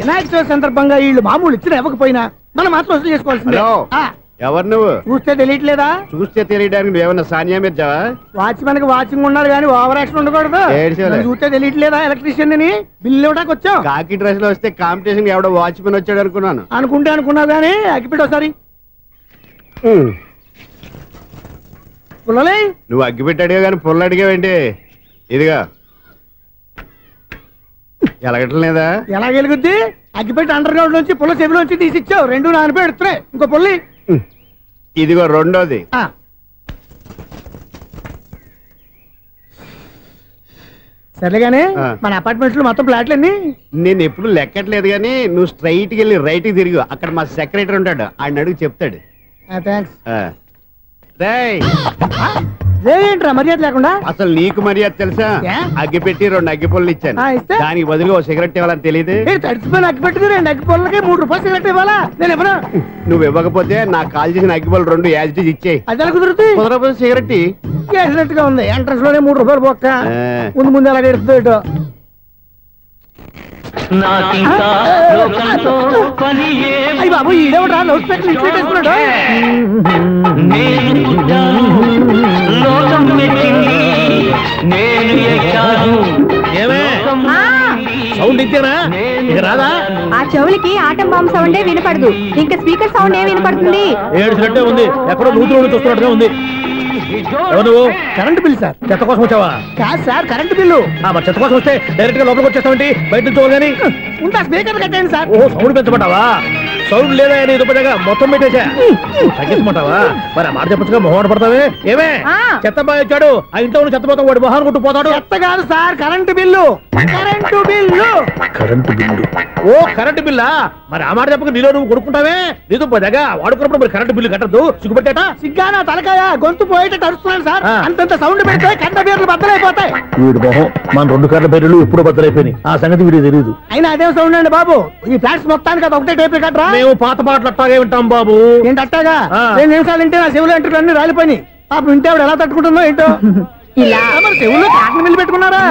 వినాయక చవితి సందర్భంగా వీళ్ళు మామూలు ఇచ్చిన ఇవ్వకపోయినా మనం మాత్రం వసూలు చేసుకోవాల్సిందే. ఎవరు నువ్వు? చూస్తే తెలియట్లేదా? చూస్తే తెలియడానికి నువ్వేమన్నా సానియా మీర్జావా? వాచ్మెన్ కి వాచింగ్ ఉన్నారు కానీ ఓవర్ యాక్షన్ ఉండకూడదు. చూస్తే తెలియట్లేదా ఎలక్ట్రీషియన్ అని? బిల్లు ఇవ్వడానికి వచ్చాం. కాకి డ్రెస్ లో వస్తే కాంపిటీషన్ ఎవడో వాచ్మెన్ వచ్చాడు అనుకున్నాను. అనుకున్నావు కానీ అగ్గిపెట్టి ఒకసారి. పుల్లలే నువ్వు అగ్గిపెట్టి అడిగా కానీ పుల్ల అడిగావేంటి? ఇదిగా ఎలగటం లేదా? ఎలా వెలుగుద్ది? అగ్గిపెట్టి అండర్ గ్రౌండ్ నుంచి పుల్ల చెవిలోంచి తీసిచ్చావు. 2 నానపై ఎడుతున్నాయి. ఇంకో పుల్లి ఇదిగో రెండోది. సరేగానే మన అపార్ట్మెంట్స్ లో మొత్తం ఫ్లాట్లు అన్ని నేను ఎప్పుడు లెక్కట్లేదు కానీ నువ్వు స్ట్రైట్ కి వెళ్ళి రైట్ కి తిరిగి అక్కడ మా సెక్రటరీ ఉంటాడు, ఆయన అడుగు చెప్తాడు. ఏంట్రా మర్యాద లేకుండా? అసలు నీకు మర్యాద తెలుసా? అగ్గి పెట్టి 2 అగ్గి పుల్లలు ఇచ్చాను, దానికి బదులు ఓ సిగరెట్ ఇవ్వాలని తెలియదు. తడిచిపోయిన అగ్గి పెట్టి 2 అగ్గి పుల్లలకి 3 రూపాయలు సిగరెట్ ఇవ్వాలా? నేను ఇవ్వను. నువ్వు ఇవ్వకపోతే నాకు కాల్ చేసిన అగ్గి పుల్లలు 2 యాజిటీస్ ఇచ్చేయి. అది ఎలా కుదురుతుంది? కుదరకపోతే సిగరెట్ వేసినట్టు గా ఉంది. ఎంట్రన్స్ లోనే 3 రూపాయలు పోక్క. ముందు ఎలా ఎడుతుంది? అయ్యి బాబు ఈడేవడా లౌడ్ స్పీకర్ ఇన్స్టేట్ చేసుకున్నాడు. సౌండ్ ఇచ్చానా? రాదా? ఆ చెవులకి ఆటం బాంబు సౌండే వినపడదు, ఇంకా స్పీకర్ సౌండ్ ఏ వినపడుతుంది? ఏడ్చినట్టే ఉంది, ఎక్కడో నూతులు చూస్తున్నట్టుగా ఉంది. నువ్వు కరెంట్ బిల్ సార్. చెత్త కోసం వచ్చావా? కాదు సార్, కరెంట్ బిల్లు. చెత్త కోసం వస్తే డైరెక్ట్ గా లోపలికి వచ్చేస్తావంటి? బయట నుంచి కానీ ఉంటా స్పీకర్ కట్టండి సార్. ఓ సౌండ్ పెంచమంటావా? సౌండ్ లేదా అని దుప్పగా మొత్తం పెట్టేసా. తగ్గించమంటావా? మరి ఆ మాట చెప్పచ్చుగా మొహమాట పడతావే. ఏమే చెత్త బాగా వచ్చాడు, ఆ ఇంట్లో చెత్త పోతాం, వాడు మొహాన్ని కొట్టు పోతాడు. చెత్త కాదు sir, current bill. Current bill. Current bill. ఓ కరెంటు బిల్లా? మరి ఆ మాట చెప్పక నీలో నువ్వు కొడుకుంటావే. నీతో దగ్గర వాడుకున్నప్పుడు మరి కరెంటు బిల్లు కట్టద్దు, సిగ్గుపెట్టేట. సిగ్గానా తలకాయ? గొంతు పోయేటట్టు అరుస్తున్నాను సార్. అంతంత సౌండ్ పెడితే కంట బీర్లు బద్దలైపోతాయి. వీడు మొహం మన 2 కర్ల బీర్లు ఎప్పుడు బద్దలైపోయినాయి, ఆ సంగతి వీడికి తెలియదు. అయినా అదే సౌండ్ అండి బాబు. ఈ ఫ్లాట్స్ మొత్తానికి అది ఒకటే టేప్ కట్టరా? మేము పాత పాటలు అట్టాగే వింటాం బాబు. ఏంటి అట్టాగా? 2 నిమిషాలు వింటే నా చెవులు ఎంటర్ అన్ని రాలిపోయినాయి. పాపం వింటే ఆవిడ ఎలా తట్టుకుంటుందో ఏంటో. ఇలా మరి చెవుల్లో కాటన్ బిల్లు పెట్టుకున్నారా?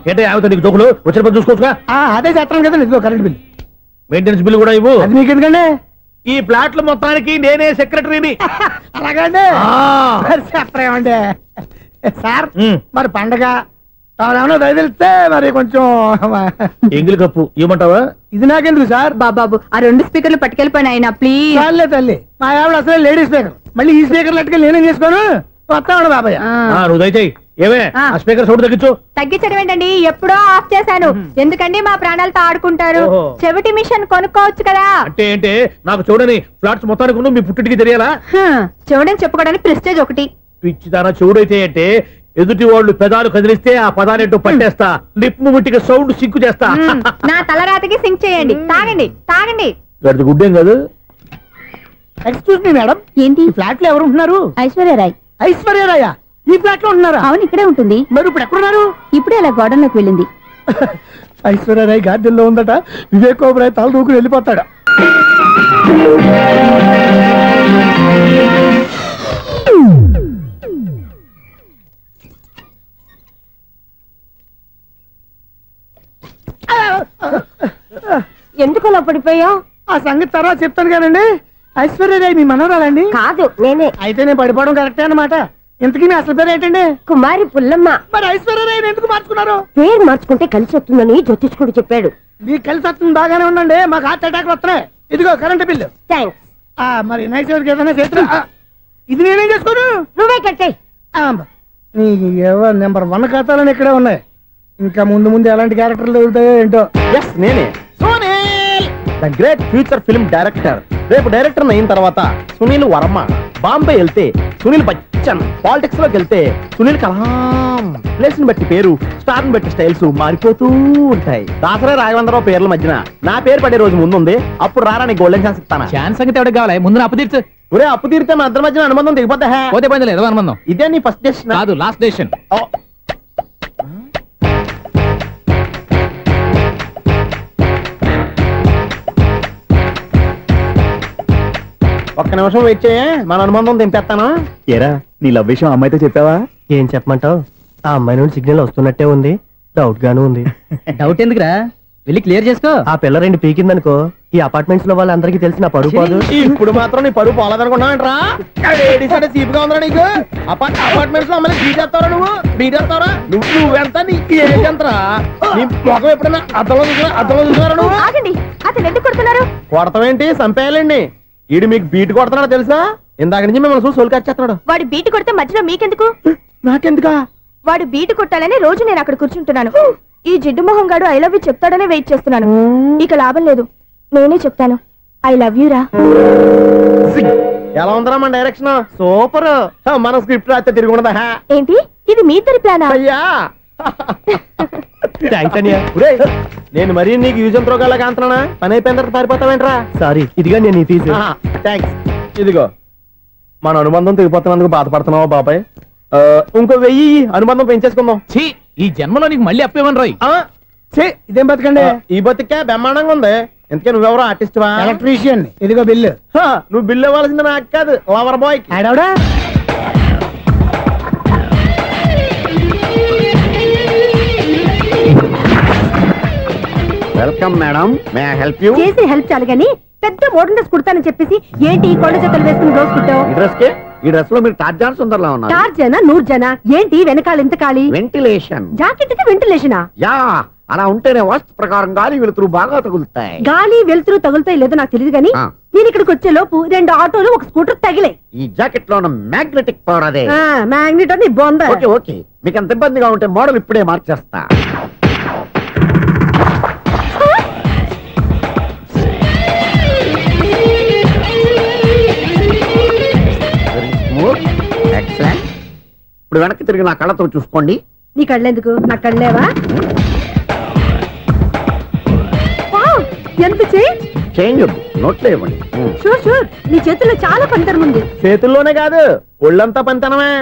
ఏంటో ఆమెతో నీకు దోకులు వచ్చిన పని చూసుకోవచ్చుగా. అదే చేస్తాను కదా. ఇదిగో కరెంట్ బిల్. మెయింటెనెన్స్ బిల్లు కూడా ఇవ్వు. అది మీకు ఎందుకండి? ఈ ప్లాట్ల మొత్తానికి నేనే సెక్రటరీని. అలాగండి. చెప్పరేమండి సార్. మరి పండగ ఏమన్నా దయదలిస్తే మరి కొంచెం ఎంగిలి కప్పు ఇవ్వమంటావా? ఇది నాకెందుకు సార్? బాబాబు ఆ 2 స్పీకర్లు పట్టుకెళ్ళిపోయిన ఆయన ప్లీజ్. చాలే తల్లి, మా ఆవిడ అసలే లేడీ స్పీకర్. మళ్ళీ ఈ స్పీకర్ లెట్టుకెళ్ళి నేనేం చేసుకోను? వస్తాడు బాబాయ్. నువ్వు దయచేయి. ఏమే ఆ స్పీకర్ సౌండ్ తగ్గించు. తగ్గించడం ఏంటండి, ఎప్పుడో ఆఫ్ చేశాను. ఎందుకండి మా ప్రాణాలతో ఆడుకుంటారు? చెవిటి మిషన్ కొనుక్కోవచ్చు కదా. అంటే ఏంటే నాకు చూడని ఫ్లాట్స్ మొత్తానికి మీ పుట్టింటికి తెలియాలా? చెవుడని చెప్పుకోవడానికి ప్రెస్టేజ్ ఒకటి. పిచ్చిదానా చెవుడైతే అంటే ఎదుటి వాళ్ళు పెదాలు కదిలిస్తే ఆ పదాలేంటో పట్టేస్తా, లిప్ ముట్టికి సౌండ్ సింకు చేస్తా. నా తలరాతకి సింక్ చేయండి. తాగండి తాగండి. గడిది గుడ్డేం కాదు. ఎక్స్క్యూజ్ మీ మేడం, ఏంటి ఫ్లాట్ లో ఎవరు ఉంటున్నారు? ఐశ్వర్యరాయ్. ఐశ్వర్యరాయ ఈ ఫ్లాట్ లో ఉంటున్నారా? అవును, ఇక్కడే ఉంటుంది. మరి ఇప్పుడు ఎక్కడున్నారు? ఇప్పుడే అలా గార్డెన్ లోకి వెళ్ళింది. ఐశ్వర్యరాయ్ గార్డెన్ లో ఉందట. వివేక్ ఓబరాయ్ తల దూకుని వెళ్ళిపోతాడు. ఎందుకు అలా పడిపోయావు? ఆ సంగతి తర్వాత చెప్తాను కానండి. ఐశ్వర్యరాయ్ మీ మనవరాలండి? కాదు, నేనే. అయితే నేను పడిపోవడం కరెక్టే అన్నమాట. ఇంతకీ మీ అసలు పేరు ఏంటండి? కుమారి పుల్లమ్మ. మరి ఐశ్వర్యరాయ్ ఎందుకు మార్చుకున్నారు? పేరు మార్చుకుంటే కలిసి వస్తుందని జ్యోతిష్కుడు చెప్పాడు. మీకు కలిసి వస్తుంది, బాగానే ఉండండి. మాకు హార్ట్ అటాక్ వస్తున్నాయి. ఇదిగో కరెంట్ బిల్లు. థ్యాంక్స్. మరి నైట్ ఏదైనా చేస్తా. ఇది నేనేం చేసుకోను? నువ్వే కట్టే. నెంబర్ 1 ఖాతాలని ఇక్కడే ఉన్నాయి. ఇంకా ముందు ముందు ఎలాంటి క్యారెక్టర్లు దొరుకుతాయో ఏంటో. నేనే the great future film director. రేపు డైరెక్టర్ అయిన తర్వాత సునీల్ వర్మ. బాంబే వెళ్తే సునీల్ బచ్చన్. పాలిటిక్స్ లోకి వెళ్తే సునీల్ కలాం. ప్లేస్ ని బట్టి పేరు, స్టార్ ని బట్టి స్టైల్స్ మారిపోతూ ఉంటాయి. దాసరా రాఘవేంద్రరావు పేర్ల మధ్యన నా పేరు పడే రోజు ముందుంది. అప్పుడు రారా నీ గోల్డెన్ ఛాన్స్ ఇస్తాను. ఛాన్స్ సంగతి ఎవరికి కావాలి? ముందు అప్పు తీర్చు. ఒరే అప్పు తీరితే మన ఇద్దరి మధ్యన అనుబంధం దిగిపోతా. పోతే పోయింది లేదు అనుబంధం. ఇదే నీ ఫస్ట్ డెస్టినేషన్ కాదు, లాస్ట్ డెసిషన్. ఒక్క నిమిషం వెయిట్ చేయ, మన అనుబంధం దింపేస్తాను. ఏరా నీ లవ్ విషయం అమ్మాయితో చెప్పావా? ఏం చెప్పమంటావు? ఆ అమ్మాయి నుండి సిగ్నల్ వస్తున్నట్టే ఉంది, డౌట్ గాను ఉంది. డౌట్ ఎందుకురా? వెళ్ళి క్లియర్ చేసుకో. ఆ పిల్ల 2 పీకిందనుకో ఈ అపార్ట్మెంట్స్ లో వాళ్ళందరికీ తెలిసిన పరువు పోదు. ఇప్పుడు మాత్రం నీ పరువు పోలేదనుకున్నావంటరా? సీపుగా ఉందా నీకు? అపార్ట్మెంట్స్ లో అమ్మని బీటేస్తావరా నువ్వెంత నీకు ఏంటంతరా? నీ మొఖం ఎప్పుడైనా అర్థంలో చూసారా నువ్వు? ఆగండి, అతను ఎందుకు కొడుతున్నారు? కొడతావేంటి? చంపేయాలండి. ఈడు మీకు బీట్ కొడుతున్నాడు తెలుసా? ఇందాక నుంచి మిమ్మల్ని చూసి సోల్కి వచ్చేస్తున్నాడు. వాడు బీటు కొడితే మధ్యలో మీకెందుకు? నాకెందుకా? వాడు బీటు కొట్టాలని రోజు నేను అక్కడ కూర్చుంటున్నాను. ఈ జిడ్డు మొహం గాడు ఐ లవ్ యూ చెప్తాడనే వెయిట్ చేస్తున్నాను. ఇక లాభం లేదు, నేనే చెప్తాను ఐ లవ్ యూ రా. ఎలా ఉందరా మన డైరెక్షన్? సూపర్. మన స్క్రిప్ట్ రాస్తే తిరిగి ఉండదా? ఏంటి ఇది మీ ఇద్దరి ప్లానా? అయ్యా నేను మరీ నీకు యూజ్ అంత రోగాలకు అంటున్నా. పని అయిపోయిన తర్వాత పారిపోతావేంట్రా? సారీ, ఇదిగా నేను తీసు. థ్యాంక్స్. ఇదిగో మన అనుబంధం తెగిపోతున్నందుకు బాధపడుతున్నావా బాబాయ్? ఇంకో 1000 అనుబంధం పెంచేసుకుందాం. ఛీ, ఈ జన్మలో నీకు మళ్ళీ అప్పేమని రాయ్. ఇదేం బతకండి? ఈ బతికే బ్రహ్మాండంగా ఉంది. ఎందుకే నువ్వెవరో ఆర్టిస్ట్ వా? ఎలక్ట్రీషియన్. ఇదిగో బిల్లు. నువ్వు బిల్లు ఇవ్వాల్సింది నాకు కాదు, లవర్ బాయ్. ఆడవడా? Welcome madam, may I help you? చేసి హెల్ప్ చాలు గాని పెద్ద మోడల్ డ్రెస్ కుడతానని చెప్పేసి ఏంటి కొండ జతలు వేసుకుని రోజు కుట్టావు? ఈ డ్రెస్ లో మీరు టార్జాన్ సుందర్లా ఉన్నారు. టార్జనా నూర్జనా? ఏంటి వెనకాల ఇంత ఖాళీ? వెంటిలేషన్. జాకెట్ కి వెంటిలేషనా? యా, అలా ఉంటేనే వాస్తు ప్రకారం గాలి వెలుతురు బాగా తగులుతాయి. గాలి వెలుతురు తగులుతాయి లేదో నాకు తెలియదు గానీ నేను ఇక్కడికి వచ్చే లోపు 2 ఆటోలు 1 స్కూటర్ తగిలే. ఈ జాకెట్ లో ఉన్న మ్యాగ్నెటిక్ పవర్ అదే. మ్యాగ్నెట్ అని బొంద. ఓకే ఓకే, మీకు అంత ఇబ్బందిగా ఉంటే మోడల్ ఇప్పుడే మార్చేస్తా. ఎక్సలెంట్. ఇప్పుడు వెనక్కి తిరిగి నా కళ్ళతో చూసుకోండి. నీ కళ్ళెందుకు? నా కళ్ళేవా? ఎంత చేంజ్ నోట్లో ఇవ్వండి. షూర్ షూర్, నీ చేతుల్లో చాలా పంతరం ఉంది. చేతుల్లోనే కాదు ఒళ్ళంతా పంతనమే.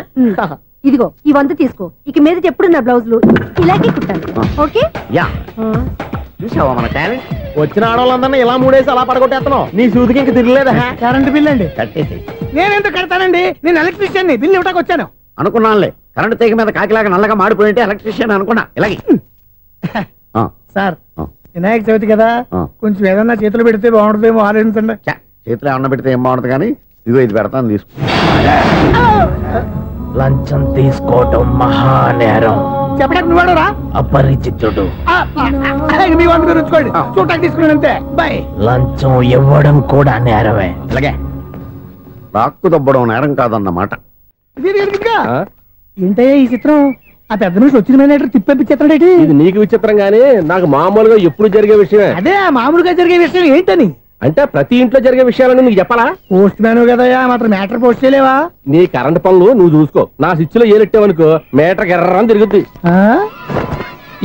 ఇదిగో ఈ 100 తీసుకో. ఇక మీద ఎప్పుడు నా బ్లౌజులు ఇలాగే కుట్టాను. ఓకే? యా, చూసావా మన టాలెంట్? వచ్చిన ఆడవాళ్ళందరినీ ఇలా మూడేసి అలా పడగొట్టేస్తున్నావు. నీ సూదికి ఇంక తిరగలేదా? కరెంట్ బిల్ అండి. కట్టేసి. నేనెందుకు కడతానండి? నేను ఎలక్ట్రీషియన్. బిల్లు ఇవ్వడానికి వచ్చాను. అనుకున్నానులే, కరెంట్ తీగ మీద కాకిలాగా నల్లగా మాడిపోయింటే ఎలక్ట్రీషియన్ అనుకున్నా. ఇలాగే సార్, వినాయక చవితి కదా, కొంచెం ఏదన్నా చేతులు పెడితే బాగుంటుందేమో ఆలోచించండి. చేతిలో అన్న పెడితే ఏం బాగుంటుంది కానీ ఇదిగో ఇది పెడతాను, తీసుకో. లంచం తీసుకోవటం మహానేరం. చెప్పడానికి నువ్వాడరా? అపరిచితుడు. మీ వంద మీరు ఉంచుకోండి, చూడటానికి తీసుకున్నాను అంతే. బాయ్. లంచం ఇవ్వడం కూడా నేరమే. ఇలాగే రాక్కు దబ్బడం నేరం కాదన్నమాట. ఏంటయ్యా ఈ చిత్రం? ఆ పెద్ద నుంచి వచ్చిన మేనేటర్ తిప్పించేస్తాడేటి? ఇది నీకు విచిత్రం గానీ నాకు మామూలుగా ఎప్పుడు జరిగే విషయమే. అదే మామూలుగా జరిగే విషయం ఏంటని? అంటే ప్రతి ఇంట్లో జరిగే విషయాలని నీకు చెప్పాలా? పోస్ట్ మ్యాన్ కదయ్యా, మాత్రం మ్యాటర్ పోస్ట్ చేయలేవా? నీ కరెంట్ పనులు నువ్వు చూసుకో. నా స్విచ్ లో ఏలెట్టావనుకో మీటర్ ఎర్రని తిరుగుద్ది.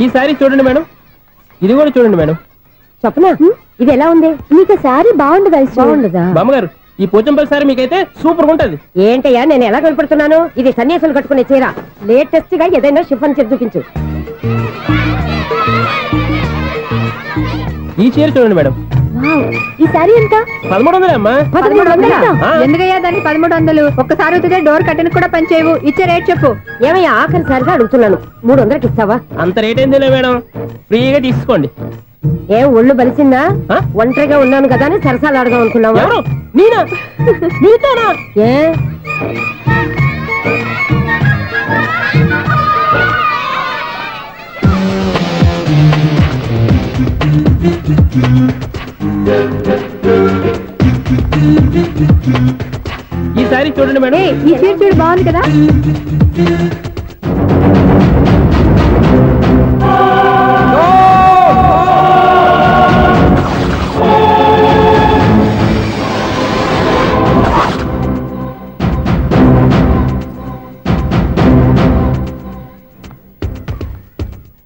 ఈ సారీ చూడండి మేడం, ఇది కూడా చూడండి మేడం. చెప్పనా? ఇది ఎలా ఉంది? నీకు సారీ బాగుండదా? బాగుండదా? బామ్మగారు, ఈ పోచంపల్లి సారీ మీకైతే సూపర్ ఉంటుంది. ఏంటయ్యా నేను ఎలా కనపడుతున్నాను? ఇది సన్యాసులు కట్టుకునే చీర. లేటెస్ట్ గా ఏదైనా షిఫన్ చేసి చూపించు. ఈ చీర చూడండి మేడం. ఈ సారీ ఎంత? 1300 అమ్మా. 1300? ఎందుకయ్యా దాన్ని 1300? ఒక్కసారి అవుతుందే డోర్ కట్టను కూడా పని చేయవు. ఇచ్చే రేట్ చెప్పు. ఏమయ్యా ఆఖరిసారిగా అడుగుతున్నాను, 300కి ఇస్తావా? అంత రేట్ ఏందిలే మేడం, ఫ్రీగా తీసుకోండి. ఏం ఒళ్ళు బలిసిందా? ఒంటరిగా ఉన్నాను కదా అని సరసాలు అడగా అనుకున్నావా? ఎవరు? నేనా? నీతోనా? ఏ ఈ సారీ చూడండి మేడం. ఈ చీర చూడు, బాగుంది కదా?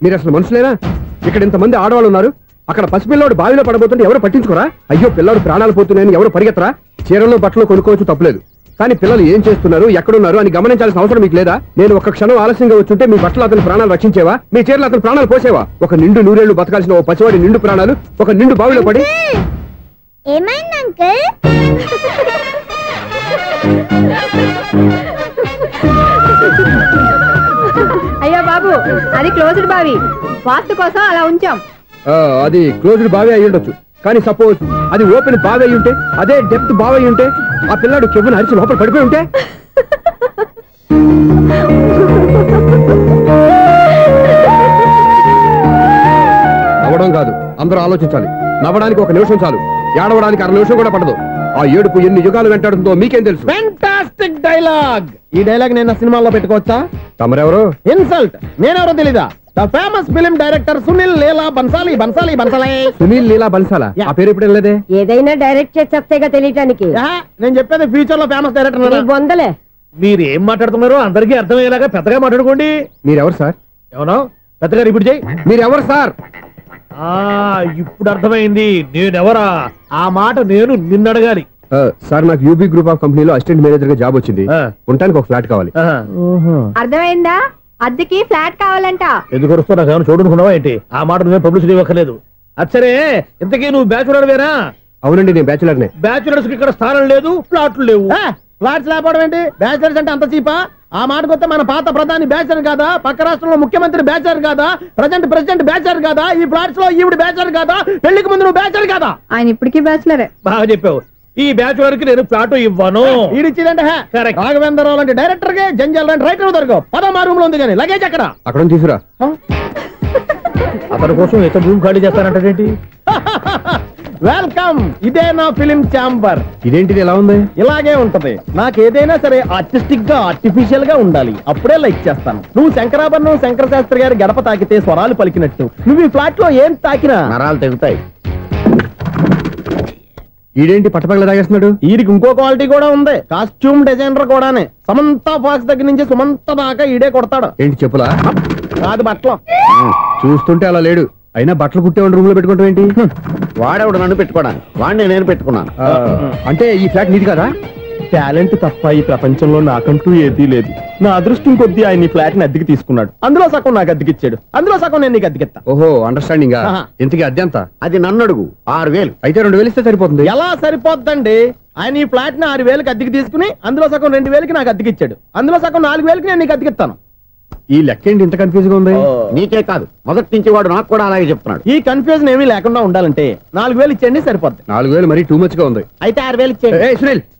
మీరు అసలు మనుషులేనా? ఇక్కడ ఇంతమంది ఆడవాళ్ళు ఉన్నారు, అక్కడ పసిపిల్లాడు బావిలో పడబోతుంటే ఎవరు పట్టించుకోరా? అయ్యో పిల్లాడు ప్రాణాలు పోతున్నాయని ఎవరు పరిగెత్తరా? చీరలు బట్టలు కొనుక్కోవచ్చు, తప్పులేదు. కానీ పిల్లలు ఏం చేస్తున్నారు, ఎక్కడున్నారు అని గమనించాల్సిన అవసరం మీకు లేదా? నేను ఒక క్షణం ఆలస్యంగా వచ్చుంటే మీ బట్టలు అతని ప్రాణాలు రక్షించేవా? మీ చీరలు అతని ప్రాణాలు పోసేవా? ఒక నిండు నూరేళ్లు బతకాల్సిన ఓ పసివాడి నిండు ప్రాణాలు ఒక నిండు బావిలో పడి. ఏమైంది అంకుల్? అయ్యో బాబు, అది క్లోజ్డ్ బావి, వాస్తు కోసం అలా ఉంచాం. అది క్లోజ్డ్ బావి అయి ఉండొచ్చు, కానీ సపోజ్ అది ఓపెన్ బావి అయి ఉంటే, అదే డెప్త్ బావి అయి ఉంటే, ఆ పిల్లాడు కెవ్వును అరిచి లోపల పడిపోయి ఉంటే, నవ్వడం కాదు, అందరూ ఆలోచించాలి. నవ్వడానికి 1 నిమిషం చాలు, ఏడవడానికి 1/2 నిమిషం కూడా పడదు. ఆ ఏడుపు ఎన్ని యుగాలు వెంటాడుతుందో మీకేం తెలుసు? Fantastic dialogue. ఈ డైలాగ్ నేను సినిమాలో పెట్టుకోవచ్చా? తమరెవరు? ఇన్సల్ట్. నేనెవరో తెలీదా? The famous film director Sunil Leela Bhansali. Bhansali Bhansali Sunil Leela బన్సాలా? ఆ పేరు ఇప్పుడు లేదే. ఏదైనా డైరెక్ట్ చేసేస్తేగా తెలియటానికి. నేను చెప్పేది ఫ్యూచర్ లో ఫేమస్ డైరెక్టర్. బొందలే. మీరు ఏం మాట్లాడుతున్నారో అందరికీ అర్థమయ్యేలాగా పెద్దగా మాట్లాడుకోండి. మీరెవరు సార్? ఎవరో పెద్దగా రిపీట్ చేయి. మీరెవరు సార్? ఇప్పుడు అర్థమైంది నేనెవరా. ఆ మాట నేను నిన్ను అడగాలి. సార్, నాకు యూబీ గ్రూప్ ఆఫ్ కంపెనీలో అసిస్టెంట్ మేనేజర్ గా జాబ్ వచ్చింది. ఉండటానికి 1 ఫ్లాట్ కావాలి. అర్థమైందా? అద్దెకి ఫ్లాట్ కావాలంట. ఎందుకు వస్తున్నా కానీ చూడనుకున్నావా ఏంటి? ఆ మాట నువ్వే పబ్లిసిటీ ఇవ్వక్కర్లేదు. అచ్చరే, ఇంతకీ నువ్వు బ్యాచులర్ వేరా? అవునండి, నేను బ్యాచులర్నే. బ్యాచులర్స్ కి ఇక్కడ స్థానం లేదు, ఫ్లాట్లు లేవు. ఫ్లాట్స్ లేకపోవడం ఏంటి? బ్యాచులర్స్ అంటే అంత చీపా? ఆ మాటకొస్తే మన పాత ప్రధాని బ్యాచర్ కాదా? పక్క రాష్ట్రంలో ముఖ్యమంత్రి బ్యాచర్ కాదా? ప్రెసిడెంట్ బ్యాచర్ కాదా? ఈ ఫ్లాట్స్ లో ఈవిడ బ్యాచర్ కాదా? పెళ్లికి ముందు నువ్వు బ్యాచర్ కాదా? ఆయన ఇప్పటికీ బ్యాచులరే. బాగా చెప్పావు. ఈ బ్యాచులర్ కి నేను ఫ్లాట్ ఇవ్వను. ఈడిచ్చిందంటే రాఘవేంద్రరావు లాంటి డైరెక్టర్ కి జంజల్ లాంటి రైటర్ దొరకవు. 10వ రూమ్ లో ఉంది కానీ లగేజ్ అక్కడ. అక్కడ తీసుకురా. అతని కోసం ఎంత రూమ్ ఖాళీ చేస్తానంటే వెల్కమ్. ఇదే నా ఫిలిం ఛాంబర్. ఇదేంటిది ఎలా ఉంది? ఇలాగే ఉంటది. నాకు ఏదైనా సరే ఆర్టిస్టిక్ గా ఆర్టిఫిషియల్ గా ఉండాలి. అప్పుడే లైక్ చేస్తాను. నువ్వు శంకరాభరణం శంకర శాస్త్రి గారి గడప తాకితే స్వరాలు పలికినట్టు నువ్వు ఈ ఫ్లాట్ లో ఏం తాకినా నరాలు తెగుతాయి. ఈడేంటి పట్టపగల తాగేస్తున్నాడు? వీరికి ఇంకో క్వాలిటీ కూడా ఉంది. కాస్ట్యూమ్ డిజైనర్ కూడానే. సమంత ఫాక్స్ దగ్గర నుంచి సుమంత దాకా ఈడే కొడతాడు. ఏంటి చెప్పులా? కాదు, బట్టలు. చూస్తుంటే అలా లేడు. అయినా బట్టలు కుట్టేవాడి రూమ్ లో పెట్టుకోవడం ఏంటి? వాడేవాడు నన్ను పెట్టుకోవడానికి, వాడిని నేను పెట్టుకున్నాను. అంటే ఈ ఫ్లాట్ నీది కదా? టాలెంట్ తప్ప ఈ ప్రపంచంలో నాకంటూ ఏదీ లేదు. నా అదృష్టం కొద్దీ ఆయన ఈ ఫ్లాట్ ని అద్దెకి తీసుకున్నాడు. అందులో సగం నాకు అద్దెకిచ్చాడు, అందులో సగం నేను నీకు అద్దెకిస్తా. ఓహో, అండర్స్టాండింగ్. ఇంతకీ అద్దె ఎంత? అది నన్ను అడుగు. 6000. అయితే 2000 ఇస్తే సరిపోతుంది. ఎలా సరిపోద్దండి? ఆయన ఈ ఫ్లాట్ ని 6000కి అద్దెకి తీసుకుని అందులో సగం 2000కి నాకు అద్దెకిచ్చాడు. అందులో సగం 4000కి నేను నీకు అద్దెకిస్తాను. ఈ లెక్క ఏంటి ఇంత కన్ఫ్యూజ్ గా ఉంది? నీకే కాదు, మొదటి నుంచి వాడు నాకు కూడా అలాగే చెప్తున్నాడు. ఈ కన్ఫ్యూజన్ ఏమీ లేకుండా ఉండాలంటే 4000 ఇచ్చేయండి, సరిపోద్ది. 4000 మరీ టూ మచ్ గా ఉంది. అయితే 6000 ఇచ్చేయండి. సునీల్,